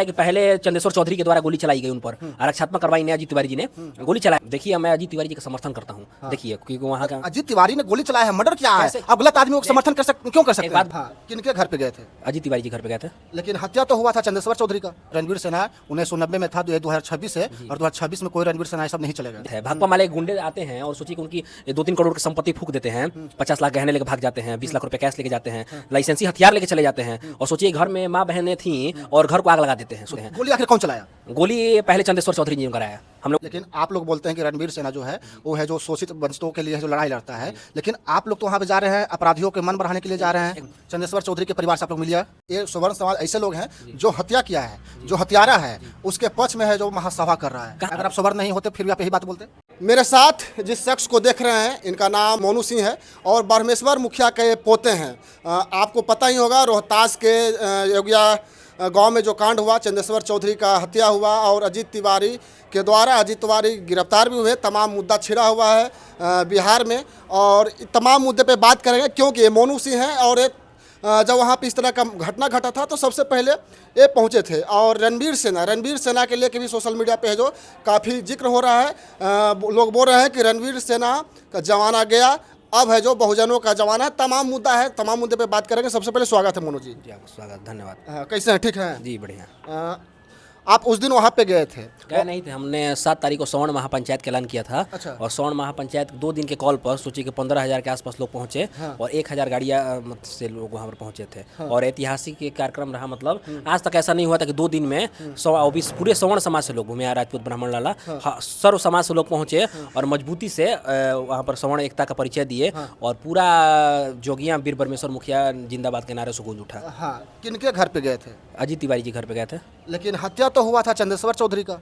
कि पहले चंदेश्वर चौधरी के द्वारा गोली चलाई गई उन पर, रक्षात्मक कार्रवाई ने अजीत तिवारी जी ने गोली चलाई। देखिए मैं अजीत तिवारी जी का समर्थन करता हूँ। देखिए क्योंकि वहाँ का अजीत तिवारी ने गोली चलाया है, मर्डर किया है, आप गलत आदमियों को समर्थन क्यों कर सकते हैं? किनके घर पे गए थे? अजीत तिवारी जी घर पे गए थे। लेकिन हत्या तो हुआ था चंदेश्वर चौधरी का। रणवीर सेना 1990 में था, 2026 है और 2026 में कोई रणवीर सेना सब नहीं चले गए। भाकपा माले गुंडे आते हैं और सोचिए कि उनकी 2-3 करोड़ की संपत्ति फूंक देते हैं, 50 लाख गहने लेके भाग जाते हैं, 20 लाख रुपए कैश लेके जाते हैं, लाइसेंसी हथियार लेके चले जाते हैं और सोचिए घर में माँ बहनें थी और घर को आग लगा देते हैं। गोली आखिर कौन चलाया? गोली पहले चंदेश्वर चौधरी जी ने कराया हम लोग। लेकिन आप लोग बोलते हैं कि रणवीर सेना जो है वो है जो शोषित वंचितों के लिए जो लड़ाई लड़ता है, लेकिन आप लोग तो वहाँ पे जा रहे हैं अपराधियों के मन बढ़ाने के लिए जा रहे हैं। चंदेश्वर चौधरी के परिवार से आप लोग मिलिए। ये सुवर्ण समाज ऐसे लोग हैं जो हत्या किया है, जो हत्यारा है, उसके पक्ष में है जो महासभा कर रहा है। अगर आप सुवर्ण नहीं होते फिर भी आप यही बात बोलते। मेरे साथ जिस शख्स को देख रहे हैं इनका नाम मोनू सिंह है और ब्रह्मेश्वर मुखिया के पोते हैं। आपको पता ही होगा रोहतास के योगिया गांव में जो कांड हुआ, चंदेश्वर चौधरी का हत्या हुआ और अजीत तिवारी के द्वारा अजीत तिवारी गिरफ्तार भी हुए। तमाम मुद्दा छिड़ा हुआ है बिहार में और तमाम मुद्दे पे बात करेंगे क्योंकि ये मोनू सिंह है और जब वहाँ पे इस तरह का घटना घटा था तो सबसे पहले ये पहुँचे थे। और रणवीर सेना के लिए भी सोशल मीडिया पे है जो काफ़ी जिक्र हो रहा है। लोग बोल रहे हैं कि रणवीर सेना का जमाना गया, अब है जो बहुजनों का जमाना है। तमाम मुद्दा है, तमाम मुद्दे पे बात करेंगे। सबसे पहले स्वागत है मोनू जी। आपका स्वागत, धन्यवाद। कैसे हैं? ठीक है जी बढ़िया। आप उस दिन वहाँ पे गए थे? गए नहीं थे, हमने 7 तारीख को स्वर्ण महापंचायत का ऐलान किया था। अच्छा। और स्वर्ण महापंचायत 2 दिन के कॉल पर सोचिए कि 15,000 के आसपास लोग पहुंचे। और 1,000 गाड़ियाँ से लोग वहाँ पर पहुंचे थे। और ऐतिहासिक कार्यक्रम रहा। मतलब आज तक ऐसा नहीं हुआ था कि 2 दिन में पूरे स्वर्ण समाज से लोग, भूमिया राजपूत ब्राह्मण लाला सर्व समाज से लोग पहुंचे और मजबूती से वहाँ पर स्वर्ण एकता का परिचय दिए। और पूरा जोगियाँ वीर ब्रह्मेश्वर मुखिया जिंदाबाद के नारे से गूंज उठा। किनके घर पे गए थे? अजीत तिवारी जी घर पे गए थे। लेकिन हत्या तो हुआ था चंदेश्वर चौधरी का।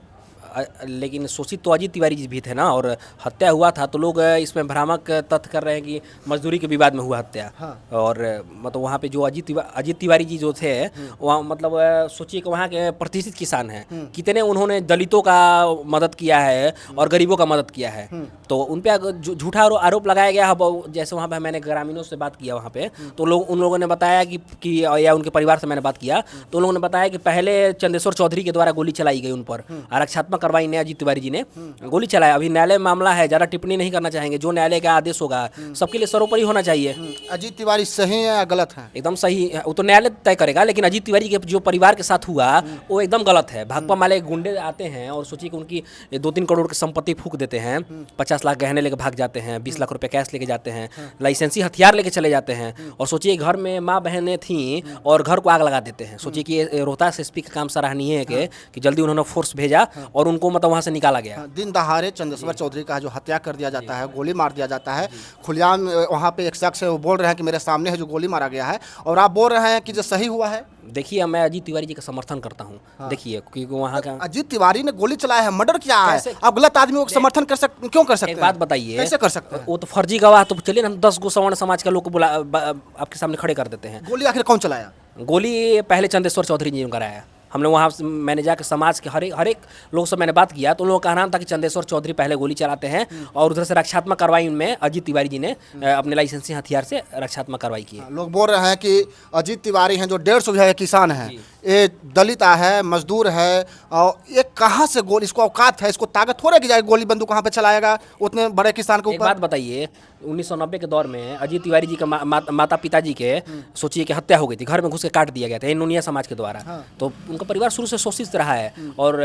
लेकिन शोषित तो अजीत तिवारी जी भी थे ना, और हत्या हुआ था तो लोग इसमें भ्रामक तथ्य कर रहे हैं कि मजदूरी के विवाद में हुआ हत्या। और मतलब वहाँ पे जो अजीत तिवारी जी जो थे वहाँ मतलब सोचिए कि वहाँ के प्रतिष्ठित किसान हैं, कितने उन्होंने दलितों का मदद किया है और गरीबों का मदद किया है। तो उन पर झूठा आरोप लगाया गया है। जैसे वहाँ पे मैंने ग्रामीणों से बात किया वहाँ पे, तो उन लोगों ने बताया कि या उनके परिवार से मैंने बात किया तो उन लोगों ने बताया कि पहले चंदेश्वर चौधरी के द्वारा गोली चलाई गई उन पर, रक्षात्मक कार्रवाई ने अजीत तिवारी जी ने गोली चलाया। अभी न्यायालय मामला है, ज़्यादा टिप्पणी नहीं करना चाहेंगे। जो न्यायालय का आदेश होगा सबके लिए सर्वोपरि होना चाहिए। अजीत तिवारी सही है या गलत है? एकदम सही है, वो तो न्यायालय तय करेगा। लेकिन अजीत तिवारी के जो परिवार के साथ हुआ वो एकदम गलत है। भाकपा माले गुंडे आते हैं और सोचिए कि उनकी 2-3 करोड़ की संपत्ति फूंक देते हैं, 50 लाख गहने लेके भाग जाते हैं, 20 लाख रुपए कैश लेके जाते हैं, लाइसेंसी हथियार लेके चले जाते हैं। और सोचिए घर में माँ बहनें थी और घर को आग लगा देते हैं। सोचिए कि रोहतास एसपी का काम सराहनीय है कि जल्दी उन्होंने फोर्स भेजा और उनको मतलब वहाँ से निकाला गया। दिन दहाड़े चंदेश्वर चौधरी का जो हत्या कर दिया जाता है, गोली मार दिया जाता है खुलेआम। वहाँ पे एक शख्स है वो बोल रहे हैं कि मेरे सामने है जो गोली मारा गया है, और आप बोल रहे हैं कि जो सही हुआ है। देखिए मैं अजीत तिवारी जी का समर्थन करता हूँ। देखिए क्योंकि वहाँ का अजीत तिवारी ने गोली चलाया है, मर्डर किया है, आप गलत आदमियों को समर्थन क्यों कर सकते हैं? एक बात बताइए, कैसे कर सकते हैं? वो तो फर्जी गवाह, तो चलिए ना 10 गो सवर्ण समाज के लोग को बुला आपके सामने खड़े कर देते हैं। गोली आखिर कौन चलाया? गोली पहले चंदेश्वर चौधरी जी ने कराया। हमने वहाँ मैंने जाकर समाज के हर एक लोग से मैंने बात किया तो उन लोगों का कहना था कि चंदेश्वर चौधरी पहले गोली चलाते हैं और उधर से रक्षात्मक कार्रवाई में अजीत तिवारी जी ने अपने लाइसेंसी हथियार से रक्षात्मक कार्रवाई की। लोग बोल रहे हैं कि अजीत तिवारी हैं जो 150 बीघा किसान हैं, ये दलित है, मजदूर है, और ये कहाँ से गोली, इसको औकात है, इसको ताकत हो रहा है कि जाएगा गोली बंदूक कहाँ पे चलाएगा उतने बड़े किसान के ऊपर? एक बात बताइए, 1990 के दौर में अजीत तिवारी जी का माता पिताजी के सोचिए कि हत्या हो गई थी, घर में घुस के काट दिया गया था नोनिया समाज के द्वारा। तो उनका परिवार शुरू से शोषित रहा है। और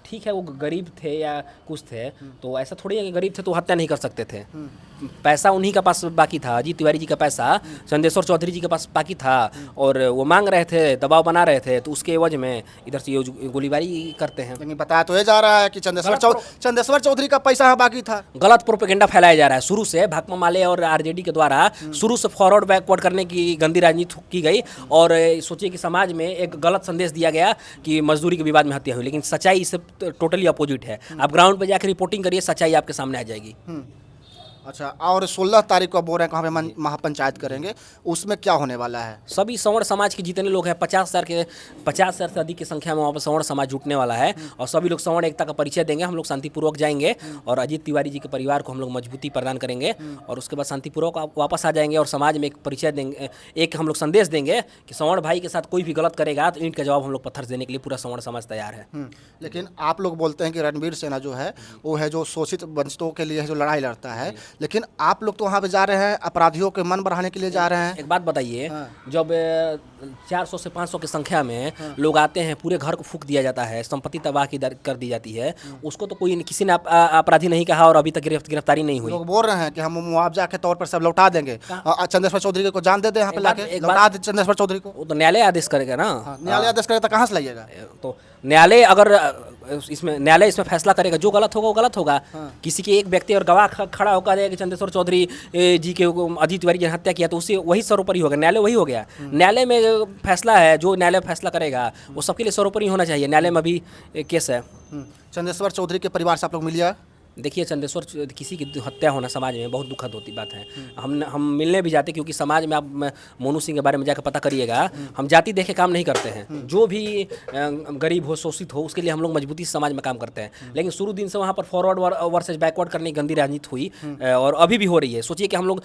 ठीक है वो गरीब थे या कुछ थे, तो ऐसा थोड़ी है कि गरीब थे तो हत्या नहीं कर सकते थे। पैसा उन्हीं का पास बाकी था, अजीत तिवारी जी का पैसा चंदेश्वर चौधरी जी के पास बाकी था और वो मांग रहे थे, दबाव बना रहे थे, तो उसके एवज में इधर से ये गोलीबारी करते हैं। लेकिन बताया तो ये जा रहा है कि चंदेश्वर चौधरी का पैसा बाकी था। गलत प्रोपेगेंडा फैलाया जा रहा है। शुरू से भाकपा माले और आरजेडी के द्वारा शुरू से फॉरवर्ड बैकवर्ड करने की गंदी राजनीति की गई और सोचिए कि समाज में एक गलत संदेश दिया गया कि मजदूरी के विवाद में हत्या हुई। लेकिन सच्चाई इससे टोटली अपोजिट है। आप ग्राउंड पे जाकर रिपोर्टिंग करिए, सच्चाई आपके सामने आ जाएगी। अच्छा, और 16 तारीख को बोल रहे हैं कहाँ पे महापंचायत करेंगे, उसमें क्या होने वाला है? सभी सवर्ण समाज के जितने लोग हैं 50,000 से अधिक की संख्या में वहाँ पर सवर्ण समाज जुटने वाला है और सभी लोग सवर्ण एकता का परिचय देंगे। हम लोग शांतिपूर्वक जाएंगे और अजीत तिवारी जी के परिवार को हम लोग मजबूती प्रदान करेंगे और उसके बाद शांतिपूर्वक वापस आ जाएंगे और समाज में एक परिचय देंगे, एक हम लोग संदेश देंगे कि सवर्ण भाई के साथ कोई भी गलत करेगा तो ईंट का जवाब हम लोग पत्थर देने के लिए पूरा सवर्ण समाज तैयार है। लेकिन आप लोग बोलते हैं कि रणवीर सेना जो है वो है जो शोषित वंचितों के लिए जो लड़ाई लड़ता है, लेकिन आप लोग तो वहाँ पे जा रहे हैं अपराधियों के मन बढ़ाने के लिए जा रहे हैं। एक बात बताइए, जब 400 से 500 की संख्या में लोग आते हैं, पूरे घर को फूंक दिया जाता है, संपत्ति तबाह कर दी जाती है, उसको तो कोई किसी ने अपराधी नहीं कहा और अभी तक गिरफ्तारी नहीं हुई। लोग बोल रहे हैं कि हम मुआवजा के तौर पर सब लौटा देंगे, चंद्रेश्वर चौधरी को जान दे दे यहाँ पे लाके, लौटा दे चंद्रेश्वर चौधरी को। वो तो न्यायालय आदेश करेगा ना। न्यायालय आदेश करेगा तो कहाँ से लाइएगा? तो न्यायालय अगर न्यायालय इसमें फैसला करेगा, जो गलत होगा वो गलत होगा। किसी के एक व्यक्ति और गवाह खड़ा होकर देगा कि चंद्रेश्वर चौधरी जी के अजीत तिवारी जी ने हत्या किया तो उससे वही सर्वोपरि होगा, न्यायालय वही हो गया। न्यायालय में फैसला है, जो न्यायालय फैसला करेगा वो सबके लिए सर्वोपरि होना चाहिए। न्यायालय में अभी केस है। चंद्रेश्वर चौधरी के परिवार से आप लोग मिलिए? देखिए, चंद्रेश्वर किसी की हत्या होना समाज में बहुत दुखद होती बात है। हम मिलने भी जाते, क्योंकि समाज में आप मोनू सिंह के बारे में जाकर पता करिएगा, हम जाति देखे काम नहीं करते हैं। जो भी गरीब हो, शोषित हो, उसके लिए हम लोग मजबूती से समाज में काम करते हैं। लेकिन शुरू दिन से वहाँ पर फॉरवर्ड वर्सेज बैकवर्ड करने की गंदी राजनीति हुई और अभी भी हो रही है। सोचिए कि हम लोग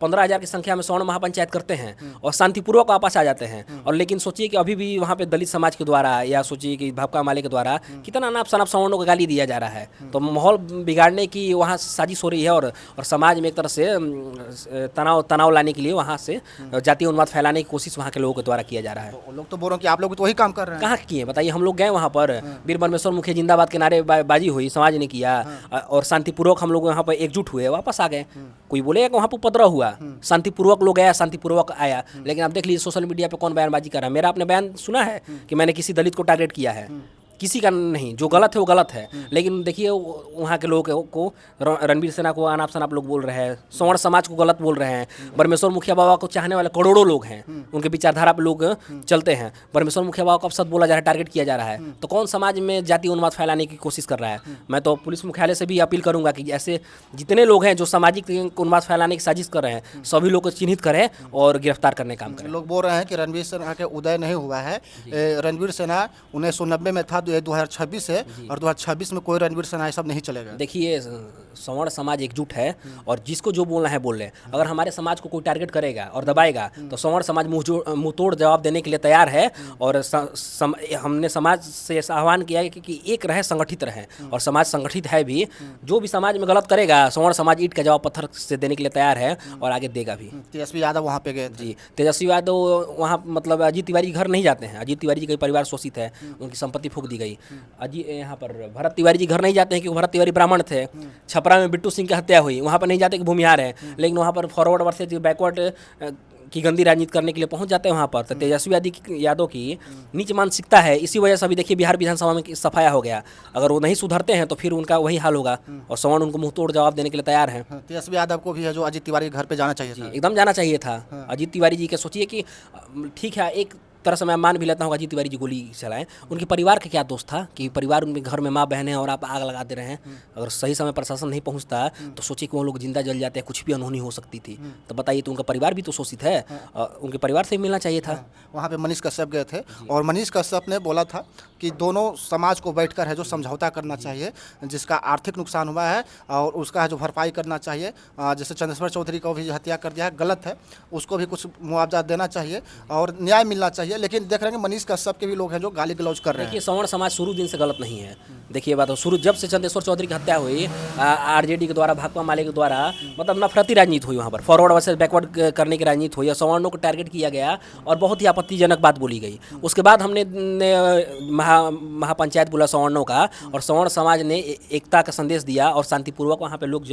15,000 की संख्या में सवर्ण महापंचायत करते हैं और शांतिपूर्वक वापस आ जाते हैं, और लेकिन सोचिए कि अभी भी वहाँ पर दलित समाज के द्वारा या सोचिए कि भाकपा माले के द्वारा कितना नाप शनाप सवर्णों को गाली दिया जा रहा है। तो माहौल बिगाड़ने की वहाँ साजिश हो रही है और समाज में एक तरह से तनाव लाने के लिए वहाँ से जातीय उन्माद फैलाने की कोशिश वहाँ के लोगों के द्वारा किया जा रहा है। तो लोग तो बोल रहे हैं कि आप लोग तो वही काम कर रहे हैं। कहाँ किए बताइए? हम लोग गए वहाँ पर, वीर परमेश्वर मुखिया जिंदाबाद के नारेबाजी हुई, समाज ने किया और शांतिपूर्वक हम लोग वहाँ पर एकजुट हुए, वापस आ गए। कोई बोलेगा कि वहाँ पर उपद्रव हुआ, शांतिपूर्वक लोग गया, शांतिपूर्वक आया। लेकिन आप देख लीजिए सोशल मीडिया पर कौन बयानबाजी कर रहा है। मेरा आपने बयान सुना है कि मैंने किसी दलित को टारगेट किया है? किसी का नहीं। जो गलत है वो गलत है। लेकिन देखिए वहाँ के लोगों को, रणवीर सेना को अनाप शनाप लोग बोल रहे हैं, सवर्ण समाज को गलत बोल रहे हैं। परमेश्वर मुखिया बाबा को चाहने वाले करोड़ों लोग हैं, उनके विचारधारा पर लोग चलते हैं। परमेश्वर मुखिया बाबा को अब सद बोला जा रहा है, टारगेट किया जा रहा है। तो कौन समाज में जातीय उन्माद फैलाने की कोशिश कर रहा है? मैं तो पुलिस मुख्यालय से भी अपील करूंगा कि ऐसे जितने लोग हैं जो सामाजिक उन्माद फैलाने की साजिश कर रहे हैं, सभी लोग को चिन्हित करें और गिरफ्तार करने का काम करें। लोग बोल रहे हैं कि रणवीर सेना के उदय नहीं हुआ है। रणवीर सेना 1990 में था, 2026 और 2026 में कोई रणवीर सेना सब नहीं चलेगा। देखिए, सवर्ण समाज एकजुट है और जिसको जो बोलना है बोल ले। अगर हमारे समाज को कोई टारगेट करेगा और दबाएगा तो सवर्ण समाज मुंह तोड़ जवाब देने के लिए तैयार है। और हमने समाज से आह्वान किया है कि एक रहे, संगठित रहे, और समाज संगठित है भी। जो भी समाज में गलत करेगा, सवर्ण समाज ईंट का जवाब पत्थर से देने के लिए तैयार है और आगे देगा भी। तेजस्वी यादव वहाँ पे गए जी, तेजस्वी यादव वहाँ मतलब अजीत तिवारी घर नहीं जाते हैं। अजीत तिवारी जी का परिवार शोषित है, उनकी संपत्ति फूंक दी गई। यहाँ पर भरत तिवारी जी घर नहीं जाते हैं क्योंकि भरत तिवारी ब्राह्मण थे। छपरा में बिट्टू सिंह की हत्या हुई, वहाँ पर नहीं जाते कि भूमिहार हैं, लेकिन वहाँ पर फॉरवर्ड वर्सेज बैकवर्ड की गंदी राजनीति करने के लिए पहुंच जाते हैं वहाँ पर। तो तेजस्वी यादव की नीच मानसिकता है, इसी वजह से अभी देखिए बिहार विधानसभा में सफाया हो गया। अगर वो नहीं सुधरते हैं तो फिर उनका वही हाल होगा और सवर्ण उनको मुंह तोड़ जवाब देने के लिए तैयार हैं। तेजस्वी यादव को भी है जो अजीत तिवारी के घर पे जाना चाहिए था। एकदम जाना चाहिए था। अजीत तिवारी जी के सोचिए कि ठीक है, एक तरह से मैं मान भी लेता हूँ अजीत तिवारी जी गोली चलाएं, उनके परिवार का क्या दोष था कि परिवार उनके घर में माँ बहन है और आप आग लगा दे रहे हैं। अगर सही समय प्रशासन नहीं पहुँचता तो सोचिए कि वो लोग जिंदा जल जाते हैं, कुछ भी अनहोनी हो सकती थी। तो बताइए, तो उनका परिवार भी तो शोषित है, उनके परिवार से मिलना चाहिए था। वहाँ पे मनीष कश्यप गए थे और मनीष कश्यप ने बोला था कि दोनों समाज को बैठकर है जो समझौता करना चाहिए, जिसका आर्थिक नुकसान हुआ है और उसका है जो भरपाई करना चाहिए। जैसे चंद्रेश्वर चौधरी को भी हत्या कर दिया है, गलत है, उसको भी कुछ मुआवजा देना चाहिए और न्याय मिलना चाहिए। लेकिन देख रहे हैं मनीष कश्यप के भी लोग हैं जो गाली गलौज कर रहे हैं। देखिए, सवर्ण समाज शुरू दिन से गलत नहीं है। देखिए बात, शुरू जब से चंद्रेश्वर चौधरी की हत्या हुई, आरजेडी के द्वारा, भाकपा माले के द्वारा मतलब नफरती राजनीति हुई, वहाँ पर फॉरवर्ड वर्सेस बैकवर्ड करने की राजनीति हुई, सवर्णों को टारगेट किया गया और बहुत ही आपत्तिजनक बात बोली गई। उसके बाद हमने महापंचायत बुला सवर्णों का, और सवर्ण समाज ने एकता का संदेश दिया और शांतिपूर्वक वहाँ पे लोग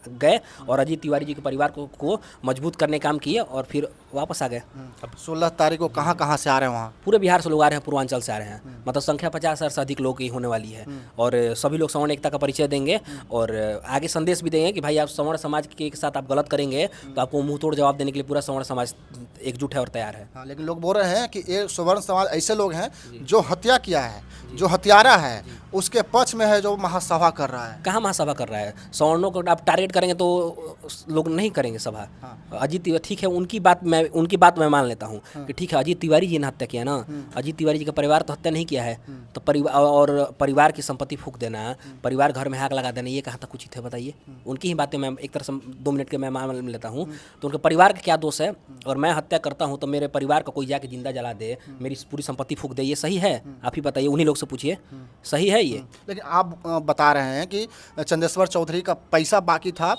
गए और अजीत तिवारी जी के परिवार को मजबूत करने काम किए और फिर वापस आ गए। अब 16 तारीख को कहाँ से आ रहे हैं? वहाँ पूरे बिहार से लोग आ रहे हैं, पूर्वांचल से आ रहे हैं। मतलब संख्या 50,000 से अधिक लोग की होने वाली है और सभी लोग सवर्ण एकता का परिचय देंगे और आगे संदेश भी देंगे कि भाई आप सवर्ण समाज के साथ आप गलत करेंगे तो आपको मुंह तोड़ जवाब देने के लिए पूरा सवर्ण समाज एकजुट है और तैयार है। हाँ, लेकिन लोग बोल रहे हैं कि ये सवर्ण समाज ऐसे लोग हैं जो हत्या किया है, जो हत्यारा है, उसके पक्ष में है जो महासभा कर रहा है। कहाँ महासभा कर रहा है? सवर्णों को आप टारगेट करेंगे तो लोग नहीं करेंगे सभा। अजीत तिवारी ठीक है, उनकी बात मैं मान लेता हूँ कि ठीक है, अजीत तिवारी जी ने हत्या किया ना, अजीत तिवारी जी का परिवार तो हत्या नहीं किया है, तो परिवार की संपत्ति फूंक देना, परिवार घर में आग लगा देना, ये कहाँ तक उचित है बताइए? उनकी ही बातें मैं एक तरह से 2 मिनट के मैं मान लेता हूँ, तो उनके परिवार का क्या दोष है? और मैं हत्या करता हूँ तो मेरे परिवार का कोई जाके जिंदा जला दे, मेरी पूरी संपत्ति फूंक दे, ये सही है? आप ही बताइए, उन्हीं लोग से पूछिए, सही है ये? लेकिन आप बता रहे हैं कि चंदेश्वर चौधरी का पैसा बाकी था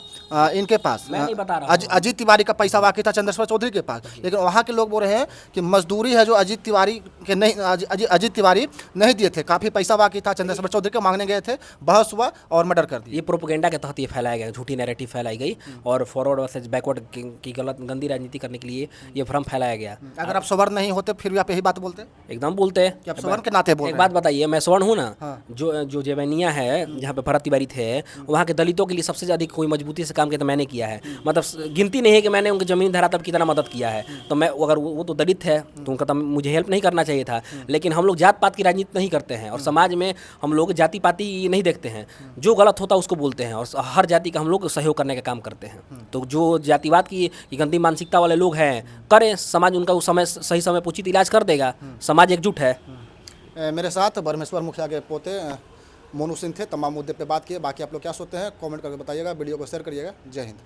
इनके पास। मैं नहीं बता रहा हूँ। अजीत तिवारी का पैसा बाकी था चंदेश्वर चौधरी के पास, लेकिन वहाँ के लोग बोल रहे हैं कि मजदूरी है जो अजीत तिवारी के नहीं, अजीत तिवारी नहीं दिए थे, काफ़ी पैसा बाकी था, चंदेश्वर चौधरी के मांगने गए थे, बहस हुआ और मर्डर कर दिया। ये प्रोपेगेंडा के तहत ये फैलाया गया, झूठी नैरेटिव फैलाई गई और फॉरवर्ड वर्सेज बैकवर्ड की गंदी राजनीति करने के लिए ये भ्रम फैलाया गया। अगर आप सवर्ण नहीं होते फिर भी आप यही बात बोलते? एकदम बोलते हैं कि आप सवर्ण के नाते बोल एक रहे बात बताइए, मैं सवर्ण हूँ ना, हाँ। जो जेवैनिया है जहाँ पे भरत तिवारी थे, वहाँ के दलितों के लिए सबसे ज़्यादा कोई मजबूती से काम किया तो मैंने किया है। मतलब गिनती नहीं है कि मैंने उनकी जमीन धरातल की तरह मदद किया है। तो मैं अगर वो तो दलित है तो उनका तो मुझे हेल्प नहीं करना चाहिए था, लेकिन हम लोग जात पात की राजनीति नहीं करते हैं और समाज में हम लोग जाति पाति नहीं देखते हैं, जो गलत होता है उसको बोलते हैं और हर जाति का हम लोग सहयोग करने का काम करते हैं। तो जो जातिवाद की गंदी मानसिकता वाले लोग हैं, करें, समाज उनका उस समय सही समय पर उचित इलाज कर देगा, समाज एकजुट है। मेरे साथ ब्रह्मेश्वर मुखिया के पोते मोनू सिंह थे। तमाम मुद्दे पे बात किए। बाकी आप लोग क्या सोचते हैं कमेंट करके बताइएगा, वीडियो को शेयर करिएगा। जय हिंद।